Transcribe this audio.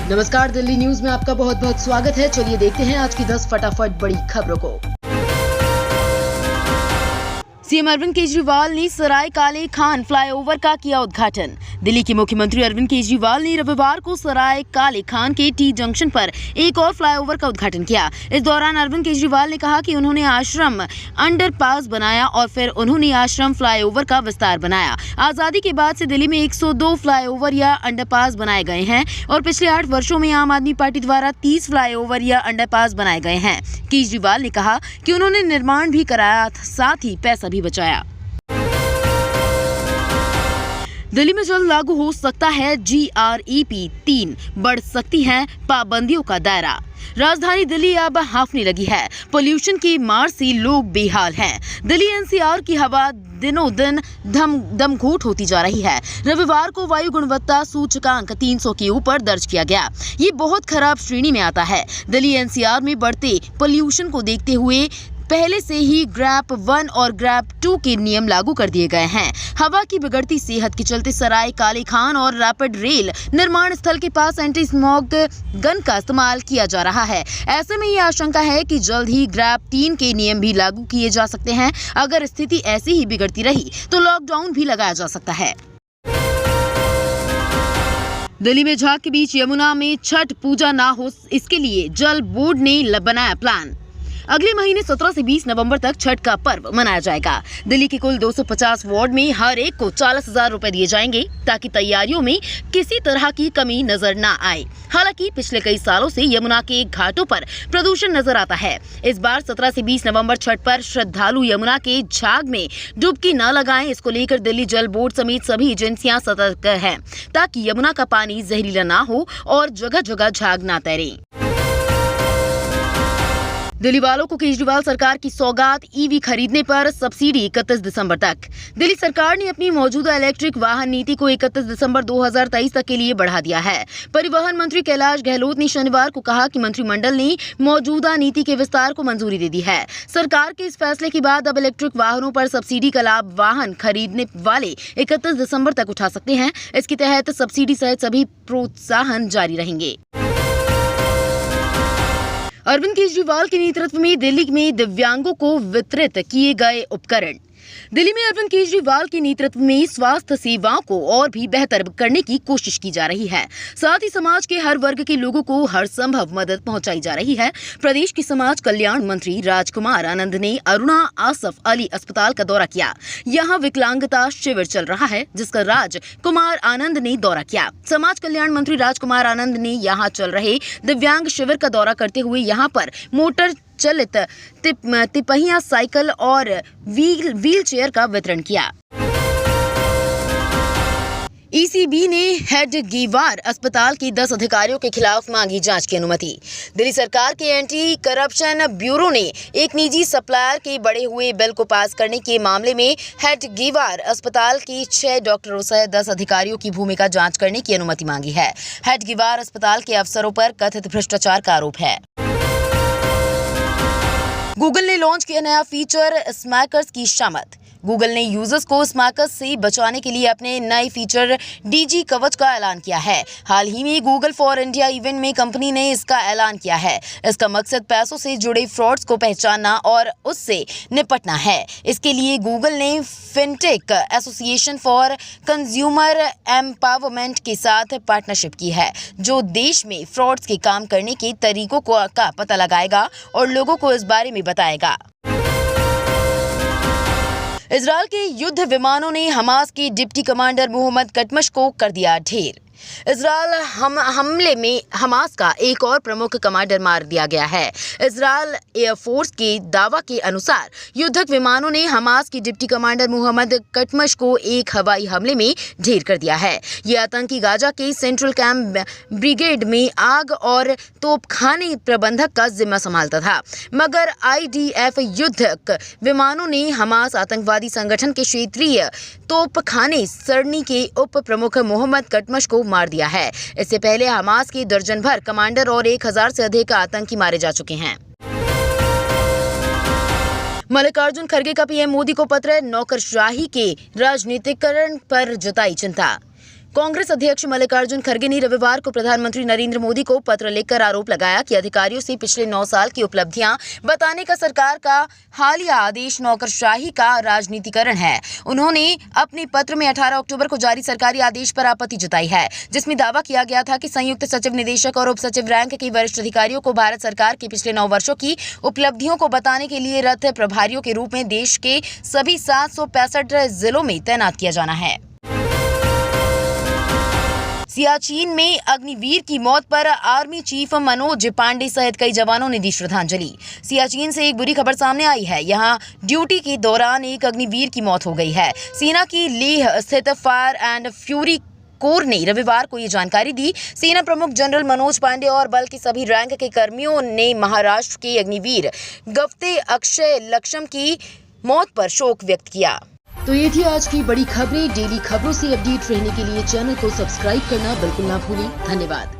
नमस्कार, दिल्ली न्यूज में आपका बहुत बहुत स्वागत है। चलिए देखते हैं आज की 10 फटाफट बड़ी खबरों को। सीएम अरविंद केजरीवाल ने सराय काले खान फ्लाईओवर का किया उद्घाटन। दिल्ली के मुख्यमंत्री अरविंद केजरीवाल ने रविवार को सराय काले खान के टी जंक्शन पर एक और फ्लाईओवर का उद्घाटन किया। इस दौरान अरविंद केजरीवाल ने कहा कि उन्होंने आश्रम अंडरपास बनाया और फिर उन्होंने आश्रम फ्लाईओवर का विस्तार बनाया। आजादी के बाद से दिल्ली में 102 फ्लाईओवर या अंडरपास बनाए गए हैं और पिछले 8 वर्षों में आम आदमी पार्टी द्वारा 30 फ्लाईओवर या अंडरपास बनाए गए हैं। केजरीवाल ने कहा कि उन्होंने निर्माण भी कराया, साथ ही पैसा भी बचाया। दिल्ली में जल्द लागू हो सकता है GREP 3, बढ़ सकती है पाबंदियों का दायरा। राजधानी दिल्ली अब हांफने लगी है। पोल्यूशन की मार से लोग बेहाल हैं। दिल्ली NCR की हवा दिनों दिन दमघोट होती जा रही है। रविवार को वायु गुणवत्ता सूचकांक 300 के ऊपर दर्ज किया गया। ये बहुत खराब श्रेणी में आता है। दिल्ली NCR में बढ़ते पोल्यूशन को देखते हुए पहले से ही ग्रैप 1 और ग्रैप 2 के नियम लागू कर दिए गए हैं। हवा की बिगड़ती सेहत के चलते सराय काले खान और रैपिड रेल निर्माण स्थल के पास एंटी स्मॉग गन का इस्तेमाल किया जा रहा है। ऐसे में ये आशंका है कि जल्द ही ग्रैप 3 के नियम भी लागू किए जा सकते हैं। अगर स्थिति ऐसी ही बिगड़ती रही तो लॉकडाउन भी लगाया जा सकता है। दिल्ली में झाग के बीच यमुना में छठ पूजा ना हो, इसके लिए जल बोर्ड ने बनाया प्लान। अगले महीने 17 से 20 नवंबर तक छठ का पर्व मनाया जाएगा। दिल्ली के कुल 250 वार्ड में हर एक को 40,000 रुपए दिए जाएंगे ताकि तैयारियों में किसी तरह की कमी नजर न आए। हालांकि पिछले कई सालों से यमुना के घाटों पर प्रदूषण नजर आता है। इस बार 17 से 20 नवंबर छठ पर श्रद्धालु यमुना के झाग में डुबकी न लगाएं। इसको लेकर दिल्ली जल बोर्ड समेत सभी एजेंसियां सतर्क हैं ताकि यमुना का पानी जहरीला न हो और जगह जगह झाग न तैरे। दिल्ली वालों को केजरीवाल सरकार की सौगात EV खरीदने पर सब्सिडी 31 दिसंबर तक। दिल्ली सरकार ने अपनी मौजूदा इलेक्ट्रिक वाहन नीति को 31 दिसंबर 2023 तक के लिए बढ़ा दिया है। परिवहन मंत्री कैलाश गहलोत ने शनिवार को कहा कि मंत्रिमंडल ने मौजूदा नीति के विस्तार को मंजूरी दे दी है। सरकार के इस फैसले के बाद अब इलेक्ट्रिक वाहनों पर सब्सिडी का लाभ वाहन खरीदने वाले 31 दिसंबर तक उठा सकते हैं। इसके तहत सब्सिडी सहित सभी प्रोत्साहन जारी रहेंगे। अरविंद केजरीवाल के नेतृत्व में दिल्ली में दिव्यांगों को वितरित किए गए उपकरण। दिल्ली में अरविंद केजरीवाल के नेतृत्व में स्वास्थ्य सेवाओं को और भी बेहतर करने की कोशिश की जा रही है। साथ ही समाज के हर वर्ग के लोगों को हर संभव मदद पहुंचाई जा रही है। प्रदेश के समाज कल्याण मंत्री राजकुमार आनंद ने अरुणा आसफ अली अस्पताल का दौरा किया। यहां विकलांगता शिविर चल रहा है जिसका राजकुमार आनंद ने दौरा किया। समाज कल्याण मंत्री राजकुमार आनंद ने यहां चल रहे दिव्यांग शिविर का दौरा करते हुए यहां पर मोटर चलित तिपहिया साइकिल और व्हील चेयर का वितरण किया। ECB ने हेडगेवार अस्पताल के 10 अधिकारियों के खिलाफ मांगी जांच की अनुमति। दिल्ली सरकार के एंटी करप्शन ब्यूरो ने एक निजी सप्लायर के बढ़े हुए बिल को पास करने के मामले में हेडगेवार अस्पताल के 6 डॉक्टरों सहित 10 अधिकारियों की भूमिका जांच करने की अनुमति मांगी है। हेडगेवार अस्पताल के अफसरों पर कथित भ्रष्टाचार का आरोप है। गूगल ने लॉन्च किया नया फीचर स्मैकर्स की शामत। गूगल ने यूजर्स को स्मैकर्स से बचाने के लिए अपने नए फीचर DG कवच का ऐलान किया है। हाल ही में गूगल फॉर इंडिया इवेंट में कंपनी ने इसका ऐलान किया है। इसका मकसद पैसों से जुड़े फ्रॉड्स को पहचानना और उससे निपटना है। इसके लिए गूगल ने fintech association for consumer empowerment के साथ पार्टनरशिप की है, जो देश में फ्रॉड्स के काम करने के तरीकों का पता लगाएगा और लोगों को इस बारे में बताएगा। इजरायल के युद्ध विमानों ने हमास के डिप्टी कमांडर मोहम्मद कटमश को कर दिया ढेर। इजरायल हमले में हमास का एक और प्रमुख कमांडर मार दिया गया है। इजरायल एयरफोर्स के दावा के अनुसार युद्धक विमानों ने हमास के डिप्टी कमांडर मोहम्मद कटमश को एक हवाई हमले में ढेर कर दिया है। ये आतंकी गाजा के सेंट्रल कैंप ब्रिगेड में आग और तोपखाने प्रबंधक का जिम्मा संभालता था, मगर IDF युद्धक विमानों ने हमास आतंकवादी संगठन के क्षेत्रीय तोपखाने सरणी के उप प्रमुख मोहम्मद कटमश को मार दिया है। इससे पहले हमास के दर्जन भर कमांडर और 1000 से अधिक आतंकी मारे जा चुके हैं। मल्लिकार्जुन खड़गे का PM मोदी को पत्र, नौकरशाही के राजनीतिकरण पर जताई चिंता। कांग्रेस अध्यक्ष मल्लिकार्जुन खड़गे ने रविवार को प्रधानमंत्री नरेंद्र मोदी को पत्र लिखकर आरोप लगाया कि अधिकारियों से पिछले 9 साल की उपलब्धियां बताने का सरकार का हालिया आदेश नौकरशाही का राजनीतिकरण है। उन्होंने अपने पत्र में 18 अक्टूबर को जारी सरकारी आदेश पर आपत्ति जताई है, जिसमें दावा किया गया था कि संयुक्त सचिव, निदेशक और उप सचिव रैंक के वरिष्ठ अधिकारियों को भारत सरकार की पिछले 9 वर्षों की उपलब्धियों को बताने के लिए रथ प्रभारियों के रूप में देश के सभी 765 जिलों में तैनात किया जाना है। सियाचिन में अग्निवीर की मौत पर आर्मी चीफ मनोज पांडे सहित कई जवानों ने दी श्रद्धांजलि। सियाचिन से एक बुरी खबर सामने आई है। यहां ड्यूटी के दौरान एक अग्निवीर की मौत हो गई है। सेना की लेह स्थित फायर एंड फ्यूरी कोर ने रविवार को ये जानकारी दी। सेना प्रमुख जनरल मनोज पांडे और बल के सभी रैंक के कर्मियों ने महाराष्ट्र के अग्निवीर गवते अक्षय लक्ष्म की मौत पर शोक व्यक्त किया। तो ये थी आज की बड़ी खबरें। डेली खबरों से अपडेट रहने के लिए चैनल को सब्सक्राइब करना बिल्कुल ना भूलें। धन्यवाद।